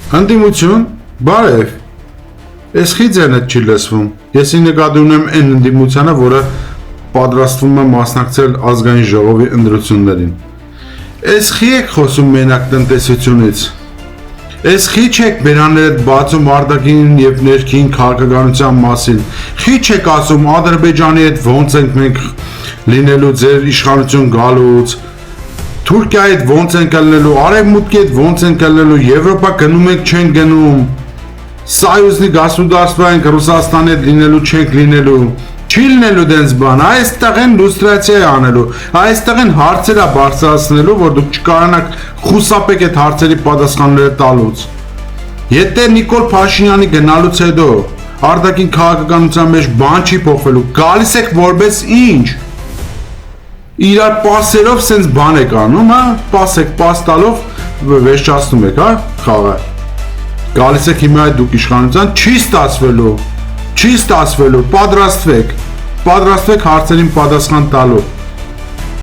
Ընդդիմություն, բարև, ես խի ձենդ չի լսվում, եսի նկատի ունեմ այն ընդդիմությանը, որը պատրաստվում է մասնակցել ազգային ժողովի ընտրություններին, ես խի եք խոսում մենակ տնտեսությունից, ես խի չեք բերաններդ բացում արտաքին և ներքին քաղաքականության մասին, խի չեք ասում Ադրբեջանի հետ ոնց ենք մենք լինելու ձեր իշխանություն գալուց, Թուրքիայի հետ ոնց ենք ելնելու, Արևմուտքի հետ ոնց ենք ելնելու, Եվրոպա գնում ենք չենք գնում, Սայուզնի գասուդարստվա ենք Ռուսաստանի հետ լինելու չենք լինելու, չի լինելու դենց բան, այստեղ են լուստրացիա անելու, այստեղ են հարցերը բարձրացնելու, որ դուք չկարանաք խուսափեք այդ հարցերի պատասխանները տալուց։ Եթե Նիկոլ Փաշինյանի գնալուց հետո արտաքին քաղաքականության մեջ բան չի փոխվելու, գալիս եք որպես ինչ։ Իրար պասերով սենց բան եք անում, հա, պասեք պաս տալով վերջացնում եք, հա, խաղը։ Գալիս եք հիմա դուք իշխանության, չի ստացվելու, պատրաստվեք հարցերին պատասխան տալու։